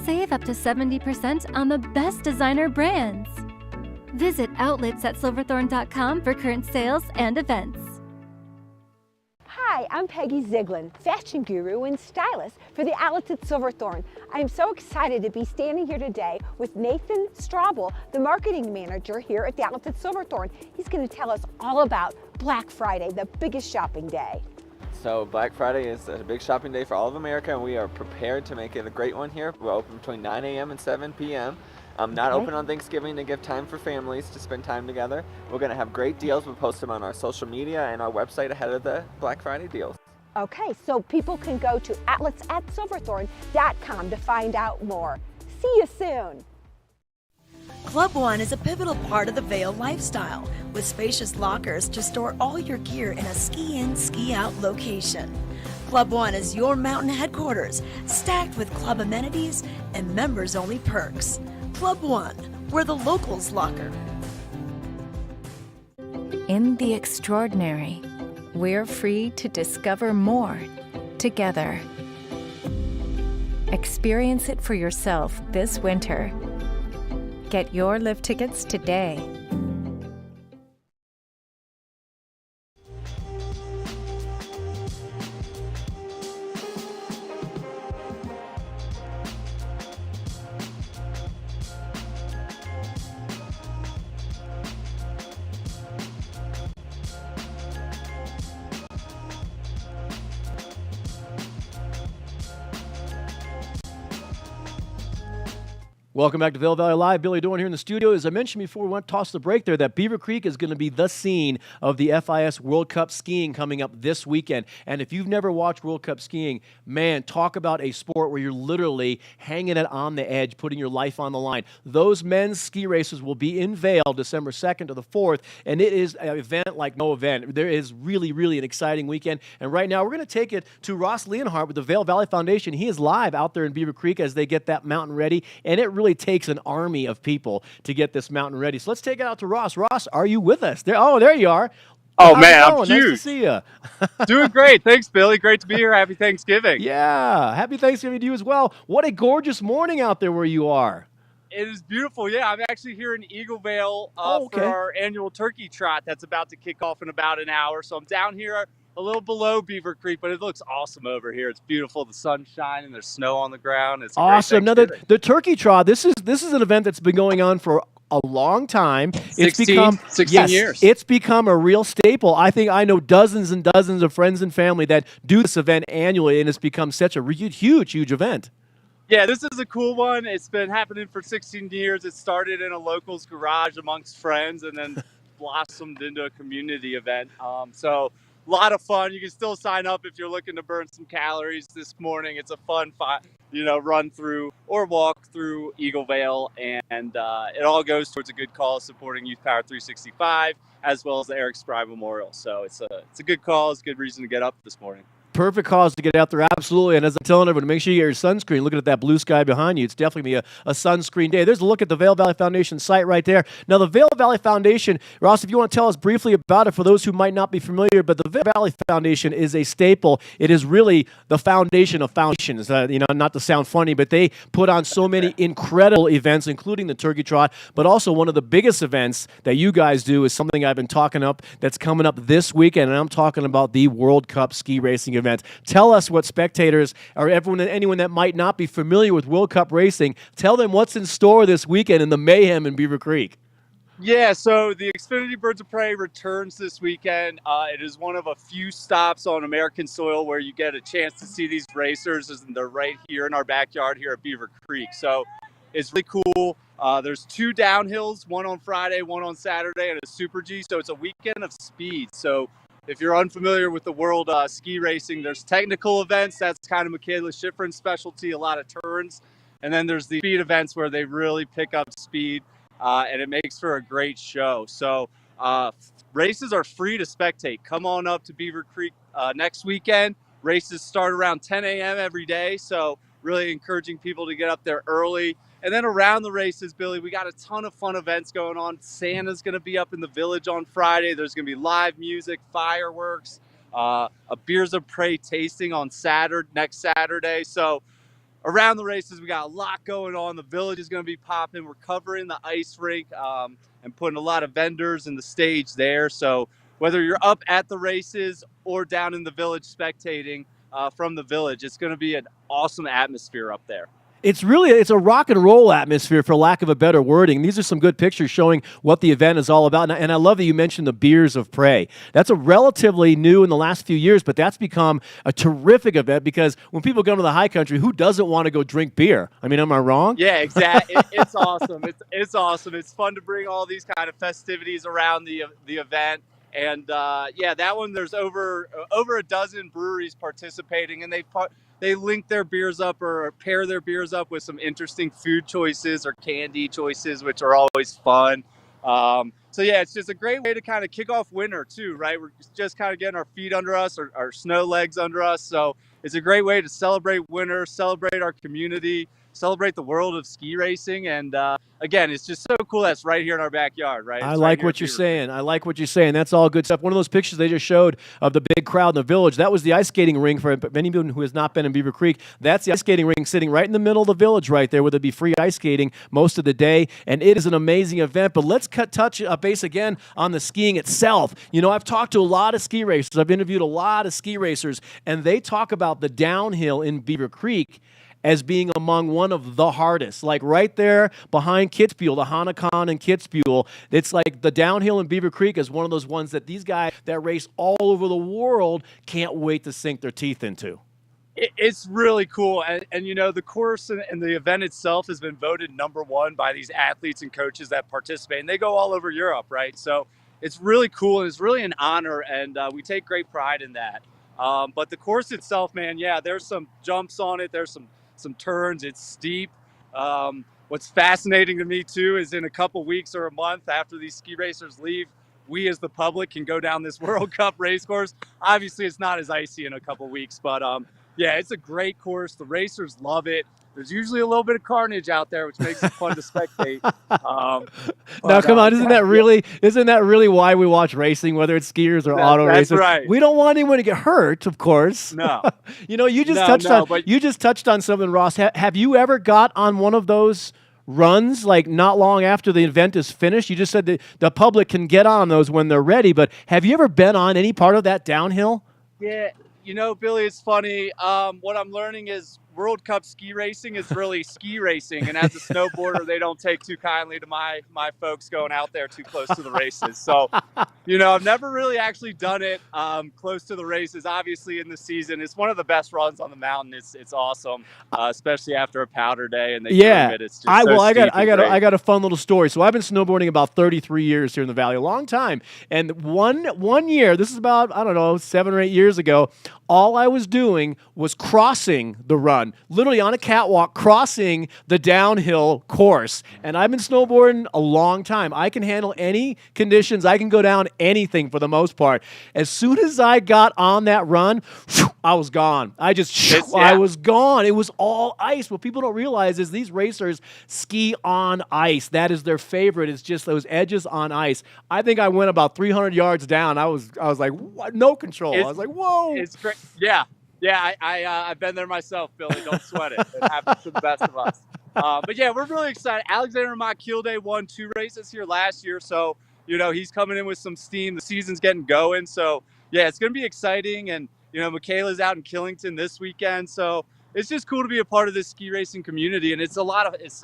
Save up to 70% on the best designer brands. Visit outletsatsilverthorne.com for current sales and events. Hi, I'm Peggy Ziglin, fashion guru and stylist for the Outlets at Silverthorne. I am so excited to be standing here today with Nathan Straubel, the marketing manager here at the Outlets at Silverthorne. He's going to tell us all about Black Friday, the biggest shopping day. So Black Friday is a big shopping day for all of America, and we are prepared to make it a great one here. We're open between 9 a.m. and 7 p.m. Not open on Thanksgiving to give time for families to spend time together. We're going to have great deals. We'll post them on our social media and our website ahead of the Black Friday deals. Okay, so people can go to outletsatsilverthorne.com to find out more. See you soon. Club One is a pivotal part of the Vail lifestyle, with spacious lockers to store all your gear in a ski-in, ski-out location. Club One is your mountain headquarters, stacked with club amenities and members-only perks. Club One, where the locals locker. In the extraordinary, we're free to discover more together. Experience it for yourself this winter. Get your lift tickets today. Welcome back to Vail Valley Live. Billy Dorn here in the studio. As I mentioned before we went to toss the break there, that Beaver Creek is going to be the scene of the FIS World Cup skiing coming up this weekend. And if you've never watched World Cup skiing, man, talk about a sport where you're literally hanging it on the edge, putting your life on the line. Those men's ski races will be in Vail December 2nd to the 4th, and it is an event like no event. There is really, really an exciting weekend. And right now we're going to take it to Ross Leonhardt with the Vail Valley Foundation. He is live out there in Beaver Creek as they get that mountain ready, and it really takes an army of people to get this mountain ready. So let's take it out to Ross. Ross, are you with us? There you are. Oh, How's man, it I'm going? huge. Nice to see you. Doing great. Thanks, Billy. Great to be here. Happy Thanksgiving. Yeah, happy Thanksgiving to you as well. What a gorgeous morning out there where you are. It is beautiful. Yeah, I'm actually here in Eagle Vail okay. for our annual turkey trot that's about to kick off in about an hour. So I'm down here a little below Beaver Creek, but it looks awesome over here. It's beautiful. The sun's shining. There's snow on the ground. It's awesome. Now the turkey trot. This is an event that's been going on for a long time. 16 years. It's become a real staple. I think I know dozens and dozens of friends and family that do this event annually, and it's become such a huge event. Yeah, this is a cool one. It's been happening for 16 years. It started in a local's garage amongst friends and then blossomed into a community event. So a lot of fun. You can still sign up if you're looking to burn some calories this morning. It's a fun, run through or walk through Eagle Vail, and it all goes towards a good cause supporting Youth Power 365 as well as the Eric Spry Memorial. So it's a good cause, good reason to get up this morning. Perfect cause to get out there, absolutely. And as I'm telling everyone, make sure you get your sunscreen. Looking at that blue sky behind you, it's definitely going to be a sunscreen day. There's a look at the Vail Valley Foundation site right there. Now, the Vail Valley Foundation, Ross, if you want to tell us briefly about it for those who might not be familiar, but the Vail Valley Foundation is a staple. It is really the foundation of foundations. Not to sound funny, but they put on so many incredible events, including the Turkey Trot, but also one of the biggest events that you guys do is something I've been talking up that's coming up this weekend, and I'm talking about the World Cup ski racing event. Tell us what spectators or anyone that might not be familiar with World Cup racing, tell them what's in store this weekend in the mayhem in Beaver Creek. Yeah, so the Xfinity Birds of Prey returns this weekend. It is one of a few stops on American soil where you get a chance to see these racers, and they're right here in our backyard here at Beaver Creek. So it's really cool. There's 2 downhills, one on Friday, one on Saturday, and a Super G. So it's a weekend of speed. So if you're unfamiliar with the world ski racing, there's technical events. That's kind of Michaela Schifrin's specialty, a lot of turns. And then there's the speed events where they really pick up speed, and it makes for a great show. So races are free to spectate. Come on up to Beaver Creek next weekend. Races start around 10 a.m. every day, so really encouraging people to get up there early. And then around the races, Billy, we got a ton of fun events going on. Santa's going to be up in the village on Friday. There's going to be live music, fireworks, a Beers of Prey tasting on next Saturday. So around the races, we got a lot going on. The village is going to be popping. We're covering the ice rink and putting a lot of vendors in the stage there. So whether you're up at the races or down in the village spectating from the village, it's going to be an awesome atmosphere up there. It's a rock and roll atmosphere, for lack of a better wording. These are some good pictures showing what the event is all about. And I love that you mentioned the Beers of Prey. That's a relatively new in the last few years, but that's become a terrific event because when people go to the high country, who doesn't want to go drink beer? I mean, am I wrong? Yeah, exactly. It's awesome. It's awesome. It's fun to bring all these kind of festivities around the event. And that one, there's over a dozen breweries participating, and they link their beers up or pair their beers up with some interesting food choices or candy choices, which are always fun. It's just a great way to kind of kick off winter too, right? We're just kind of getting our feet under us, or our snow legs under us. So it's a great way to celebrate winter, celebrate our community, celebrate the world of ski racing. And again, it's just so cool that's right here in our backyard, right? I It's right like here what at you're Beaver saying. I like what you're saying. That's all good stuff. One of those pictures they just showed of the big crowd in the village, that was the ice skating ring for anyone who has not been in Beaver Creek. That's the ice skating ring sitting right in the middle of the village right there where there'll be free ice skating most of the day, and it is an amazing event. But let's touch base again on the skiing itself. You know, I've talked to a lot of ski racers. I've interviewed a lot of ski racers, and they talk about the downhill in Beaver Creek as being among one of the hardest. Like right there behind Kitzbühel, the Hahnekon and Kitzbühel, it's like the downhill in Beaver Creek is one of those ones that these guys that race all over the world can't wait to sink their teeth into. It's really cool. And you know, the course and the event itself has been voted #1 by these athletes and coaches that participate. And they go all over Europe, right? So it's really cool, and it's really an honor, and we take great pride in that. But the course itself, man, yeah, there's some jumps on it. There's some turns. It's steep. What's fascinating to me too is in a couple weeks or a month after these ski racers leave, we as the public can go down this World Cup race course. Obviously, it's not as icy in a couple weeks, but yeah, it's a great course. The racers love it. There's usually a little bit of carnage out there, which makes it fun to spectate. Now, come on, isn't that really why we watch racing, whether it's skiers or auto that's racers? right. We don't want anyone to get hurt, of course. No. You know, you just touched on something, Ross. Have you ever got on one of those runs, like not long after the event is finished? You just said the public can get on those when they're ready, but have you ever been on any part of that downhill? Yeah, you know, Billy, it's funny. What I'm learning is World Cup ski racing is really ski racing, and as a snowboarder, they don't take too kindly to my folks going out there too close to the races. So, you know, I've never really actually done it close to the races. Obviously, in the season, it's one of the best runs on the mountain. It's awesome, especially after a powder day and they groom it. It's just I got a fun little story. So I've been snowboarding about 33 years here in the Valley, a long time. And one year, this is about, I don't know, 7 or 8 years ago, all I was doing was crossing the run, literally on a catwalk, crossing the downhill course. And I've been snowboarding a long time. I can handle any conditions. I can go down anything for the most part. As soon as I got on that run, I was gone. I was gone. It was all ice. What people don't realize is these racers ski on ice. That is their favorite. It's just those edges on ice. I think I went about 300 yards down. I was like, what? No control. I was like, whoa. It's great. Yeah. I've been there myself, Billy. Don't sweat it. It happens to the best of us. But yeah, we're really excited. Alexander Mock-Kilde won 2 races here last year, so you know he's coming in with some steam. The season's getting going, so yeah, it's going to be exciting. And you know, Michaela's out in Killington this weekend, so it's just cool to be a part of this ski racing community. And it's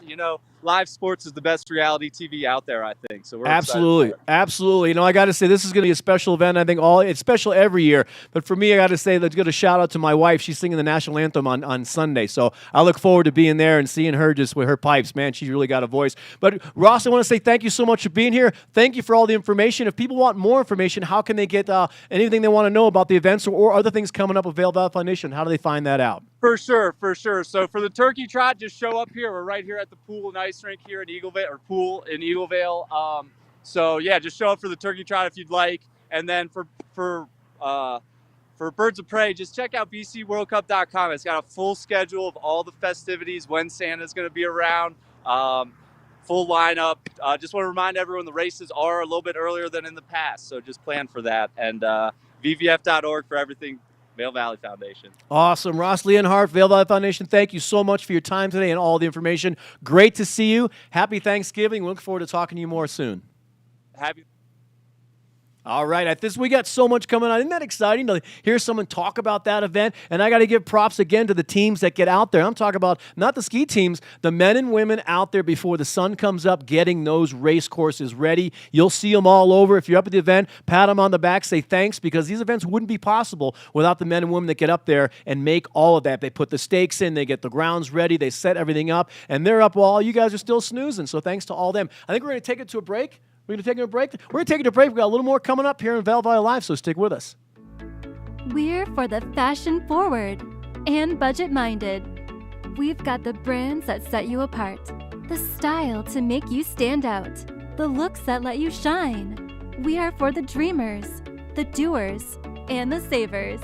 you know, live sports is the best reality TV out there, I think. So we're absolutely. You know, I got to say this is going to be a special event. I think it's special every year, but for me, I got to say let's give a shout out to my wife. She's singing the national anthem on Sunday, so I look forward to being there and seeing her just with her pipes. Man, she's really got a voice. But Ross, I want to say thank you so much for being here. Thank you for all the information. If people want more information, how can they get anything they want to know about the events or other things coming up with Vail Valley Foundation? How do they find that out? For sure. So for the turkey trot, just show up here. We're right here at the pool and ice rink here in pool in Eaglevale. So yeah, just show up for the turkey trot if you'd like. And then for Birds of Prey, just check out bcworldcup.com. It's got a full schedule of all the festivities, when Santa's going to be around, full lineup. Just want to remind everyone the races are a little bit earlier than in the past, so just plan for that. And vvf.org for everything Vail Valley Foundation. Awesome. Ross Leonhardt, Vail Valley Foundation, thank you so much for your time today and all the information. Great to see you. Happy Thanksgiving. We look forward to talking to you more soon. Happy. All right, we got so much coming on. Isn't that exciting to hear someone talk about that event? And I got to give props again to the teams that get out there. I'm talking about not the ski teams, the men and women out there before the sun comes up getting those race courses ready. You'll see them all over. If you're up at the event, pat them on the back, say thanks, because these events wouldn't be possible without the men and women that get up there and make all of that. They put the stakes in, they get the grounds ready, they set everything up, and they're up while you guys are still snoozing. So thanks to all them. I think we're going to take it to a break. We're going to take a break. We've got a little more coming up here in Vail Valley Live, so stick with us. We're for the fashion forward and budget minded. We've got the brands that set you apart, the style to make you stand out, the looks that let you shine. We are for the dreamers, the doers, and the savers.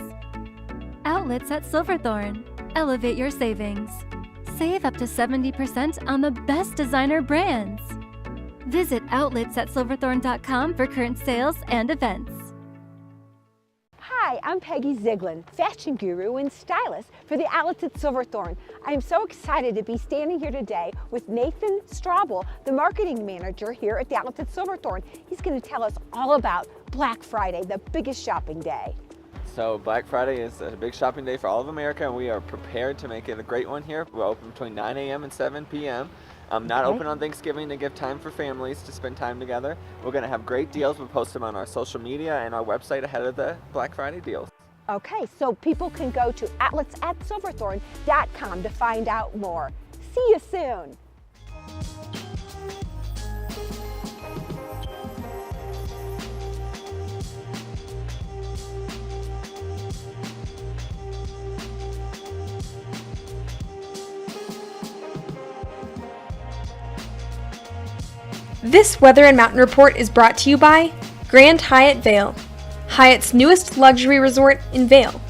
Outlets at Silverthorne. Elevate your savings. Save up to 70% on the best designer brands. Visit outlets at silverthorne.com for current sales and events. Hi, I'm Peggy Ziglin, fashion guru and stylist for the Outlets at Silverthorne. I am so excited to be standing here today with Nathan Straubel, the marketing manager here at the Outlets at Silverthorne. He's going to tell us all about Black Friday, the biggest shopping day. So Black Friday is a big shopping day for all of America, and we are prepared to make it a great one here. We're open between 9 a.m. and 7 p.m. Not open on Thanksgiving to give time for families to spend time together. We're going to have great deals. We'll post them on our social media and our website ahead of the Black Friday deals. Okay, so people can go to outletsatssilverthorne.com to find out more. See you soon. This Weather and Mountain Report is brought to you by Grand Hyatt Vail, Hyatt's newest luxury resort in Vail.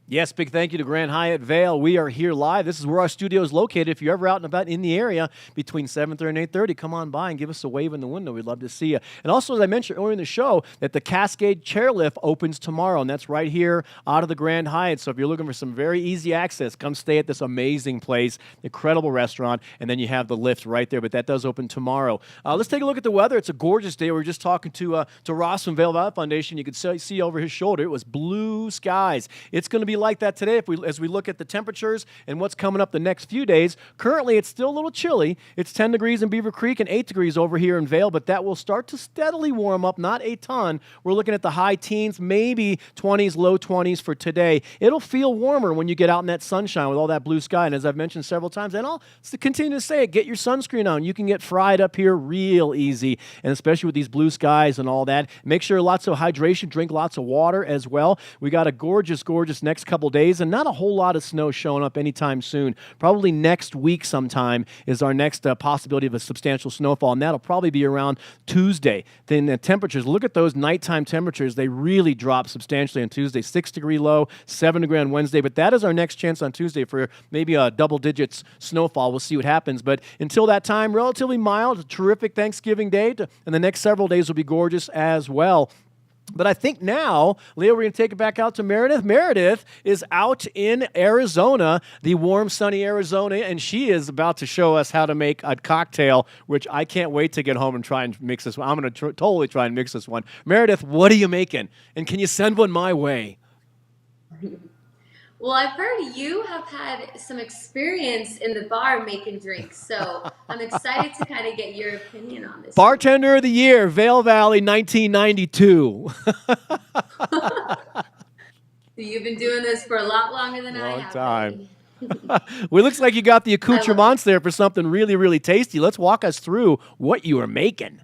Yes, big thank you to Grand Hyatt Vail. We are here live. This is where our studio is located. If you're ever out and about in the area between 7:30 and 8:30, come on by and give us a wave in the window. We'd love to see you. And also, as I mentioned earlier in the show, that the Cascade Chairlift opens tomorrow, and that's right here out of the Grand Hyatt. So if you're looking for some very easy access, come stay at this amazing place, incredible restaurant, and then you have the lift right there. But that does open tomorrow. Let's take a look at the weather. It's a gorgeous day. We were just talking to Ross from Vail Valley Foundation. You could see over his shoulder, it was blue skies. It's going to be like that today as we look at the temperatures and what's coming up the next few days. Currently, it's still a little chilly. It's 10 degrees in Beaver Creek and 8 degrees over here in Vail, but that will start to steadily warm up, not a ton. We're looking at the high teens, maybe 20s, low 20s for today. It'll feel warmer when you get out in that sunshine with all that blue sky, and as I've mentioned several times, and I'll continue to say it, get your sunscreen on. You can get fried up here real easy, and especially with these blue skies and all that. Make sure lots of hydration, drink lots of water as well. We got a gorgeous, gorgeous next couple days, and not a whole lot of snow showing up anytime soon. Probably next week sometime is our next possibility of a substantial snowfall, and that'll probably be around Tuesday. Then the temperatures, look at those nighttime temperatures. They really drop substantially on Tuesday. 6-degree low, 7-degree on Wednesday, but that is our next chance on Tuesday for maybe a double digits snowfall. We'll see what happens, but until that time, relatively mild, terrific Thanksgiving day, and the next several days will be gorgeous as well. But I think now, Leo, we're going to take it back out to Meredith. Meredith is out in Arizona, the warm, sunny Arizona, and she is about to show us how to make a cocktail, which I can't wait to get home and try and mix this one. I'm going to totally try and mix this one. Meredith, what are you making? And can you send one my way? Well, I've heard you have had some experience in the bar making drinks, so I'm excited to kind of get your opinion on this. Bartender of the Year, Vail Valley, 1992. So you've been doing this for a lot longer than I have. Long time. Well, it looks like you got the accoutrements there for something really, really tasty. Let's walk us through what you are making.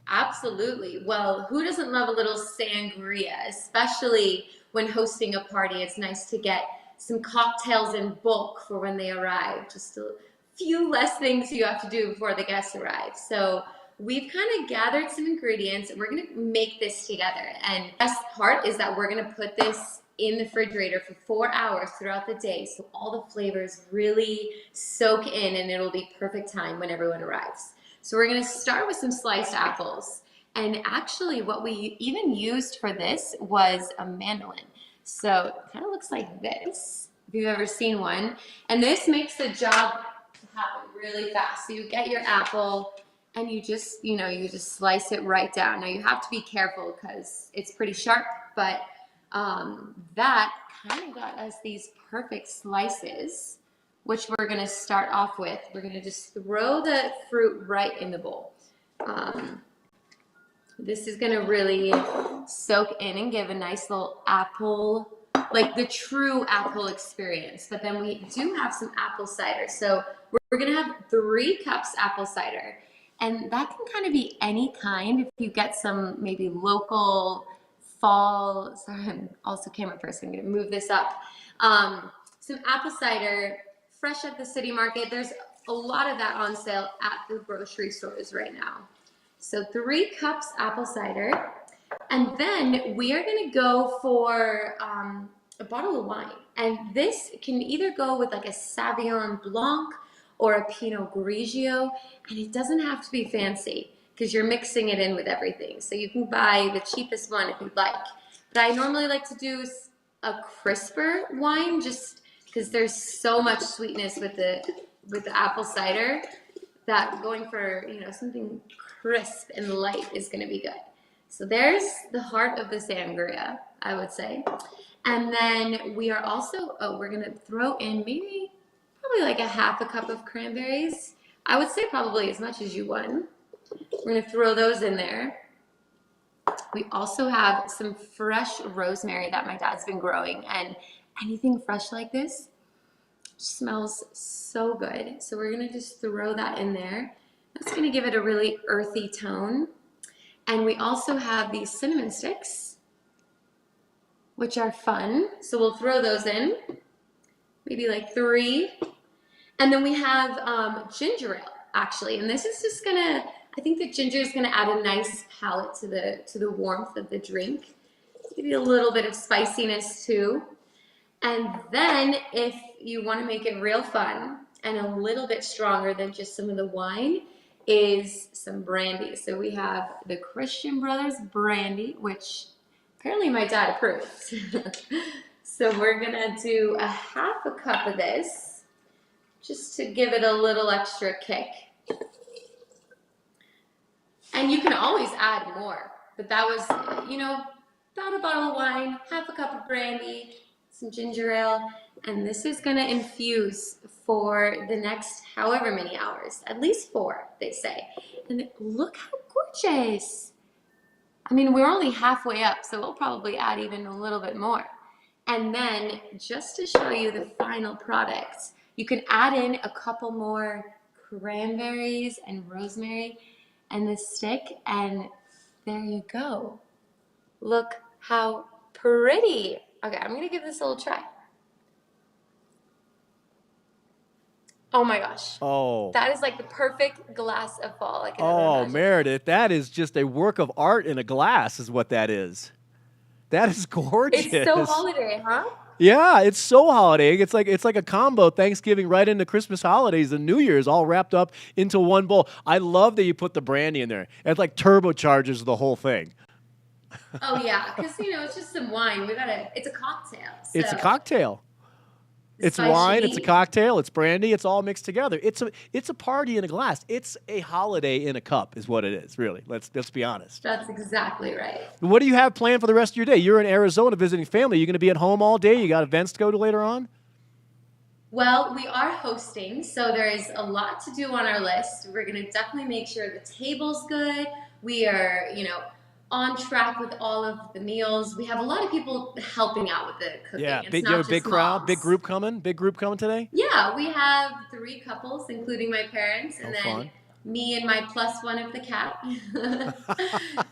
Absolutely. Well, who doesn't love a little sangria, especially when hosting a party? It's nice to get some cocktails in bulk for when they arrive. Just a few less things you have to do before the guests arrive. So we've kind of gathered some ingredients and we're going to make this together. And the best part is that we're going to put this in the refrigerator for 4 hours throughout the day, so all the flavors really soak in and it'll be perfect time when everyone arrives. So we're going to start with some sliced apples. And actually what we even used for this was a mandolin. So it kind of looks like this, if you've ever seen one. And this makes the job happen really fast. So you get your apple and you just, you just slice it right down. Now you have to be careful because it's pretty sharp, but that kind of got us these perfect slices, which we're going to start off with. We're going to just throw the fruit right in the bowl. This is going to really soak in and give a nice little apple, like the true apple experience. But then we do have some apple cider. So we're going to have 3 cups apple cider. And that can kind of be any kind. If you get some maybe local fall, sorry, I'm also camera person, I'm going to move this up. Some apple cider, fresh at the city market. There's a lot of that on sale at the grocery stores right now. So 3 cups apple cider. And then we are going to go for a bottle of wine. And this can either go with like a Sauvignon Blanc or a Pinot Grigio. And it doesn't have to be fancy because you're mixing it in with everything. So you can buy the cheapest one if you'd like. But I normally like to do a crisper wine just because there's so much sweetness with the apple cider that going for, you know, something crisp and light is going to be good. So there's the heart of the sangria, I would say. And then we are also, we're going to throw in probably like a half a cup of cranberries. I would say probably as much as you want. We're going to throw those in there. We also have some fresh rosemary that my dad's been growing, and anything fresh like this smells so good. So we're going to just throw that in there. That's going to give it a really earthy tone. And we also have these cinnamon sticks, which are fun. So we'll throw those in, maybe like 3. And then we have ginger ale, actually. And this is just gonna, I think the ginger is gonna add a nice palate to the warmth of the drink. Maybe a little bit of spiciness too. And then if you wanna make it real fun and a little bit stronger than just some of the wine, is some brandy. So we have the Christian Brothers brandy, which apparently my dad approves. So we're gonna do a half a cup of this just to give it a little extra kick. And you can always add more, but that was, you know, about a bottle of wine, half a cup of brandy, some ginger ale, and this is gonna infuse for the next however many hours, at least 4, they say. And look how gorgeous. I mean, we're only halfway up, so we'll probably add even a little bit more. And then just to show you the final product, you can add in a couple more cranberries and rosemary and the stick, and there you go. Look how pretty. Okay, I'm gonna give this a little try. Oh my gosh. Oh. That is like the perfect glass of fall. Oh, Meredith, that is just a work of art in a glass is what that is. That is gorgeous. It's so holiday, huh? Yeah, it's so holiday. It's like a combo, Thanksgiving right into Christmas holidays and New Year's all wrapped up into one bowl. I love that you put the brandy in there. It like turbocharges the whole thing. Oh yeah, because you know it's just some wine. It's a cocktail. So. It's a cocktail. It's wine, it's a cocktail, it's brandy, it's all mixed together. It's a party in a glass. It's a holiday in a cup is what it is, really. Let's be honest. That's exactly right. What do you have planned for the rest of your day? You're in Arizona visiting family. You going to be at home all day? You got events to go to later on? Well, we are hosting, so there is a lot to do on our list. We're going to definitely make sure the table's good. We are, you know, on track with all of the meals. We have a lot of people helping out with the cooking. Yeah, you have a big crowd, moms. big group coming today? Yeah, we have 3 couples, including my parents, and then fun. me and my +1 of the cat.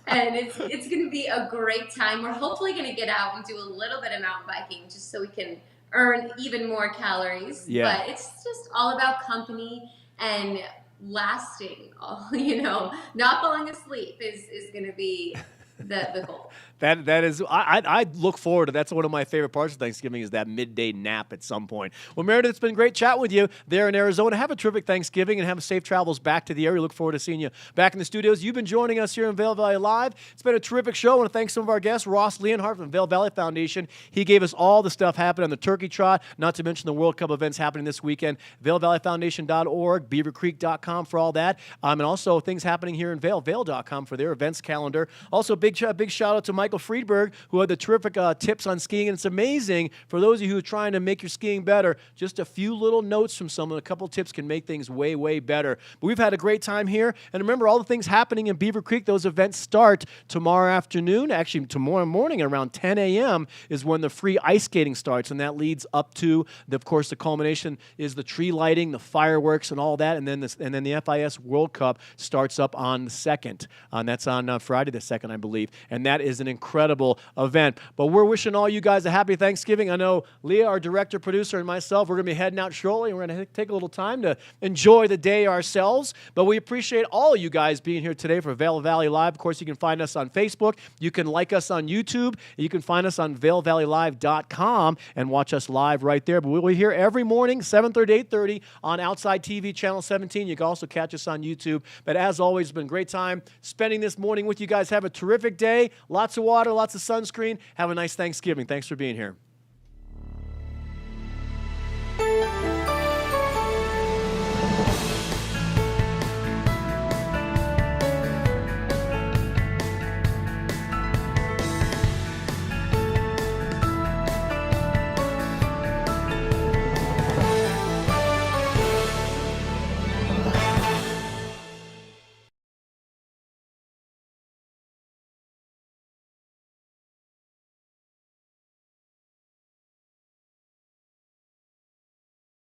And it's going to be a great time. We're hopefully going to get out and do a little bit of mountain biking just so we can earn even more calories. Yeah. But it's just all about company and lasting, you know, not falling asleep is going to be the goal. That is, I look forward to. That's one of my favorite parts of Thanksgiving is that midday nap at some point. Well, Meredith, it's been great chatting with you there in Arizona. Have a terrific Thanksgiving and have safe travels back to the area. Look forward to seeing you back in the studios. You've been joining us here in Vail Valley Live. It's been a terrific show. I want to thank some of our guests. Ross Leonhardt from Vail Valley Foundation. He gave us all the stuff happening on the Turkey Trot, not to mention the World Cup events happening this weekend. VailValleyFoundation.org, BeaverCreek.com for all that. And also things happening here in Vail, Vail.com for their events calendar. Also, big shout out to Michael Friedberg, who had the terrific tips on skiing. And it's amazing for those of you who are trying to make your skiing better, just a few little notes from someone, a couple tips can make things way, way better. But we've had a great time here. And remember, all the things happening in Beaver Creek, those events start tomorrow afternoon. Actually, tomorrow morning around 10 a.m. is when the free ice skating starts. And that leads up to, of course, the culmination is the tree lighting, the fireworks, and all that. And then the FIS World Cup starts up on the 2nd. And that's on Friday the 2nd, I believe. believe, and that is an incredible event. But we're wishing all you guys a happy Thanksgiving. I know Leah, our director, producer, and myself, we're going to be heading out shortly. We're going to take a little time to enjoy the day ourselves, but we appreciate all you guys being here today for Vail Valley Live. Of course, you can find us on Facebook. You can like us on YouTube. You can find us on vailvalleylive.com and watch us live right there. But we'll be here every morning, 7:30 to 8:30 on Outside TV, Channel 17. You can also catch us on YouTube. But as always, it's been a great time spending this morning with you guys. Have a terrific day. Lots of water, lots of sunscreen. Have a nice Thanksgiving. Thanks for being here.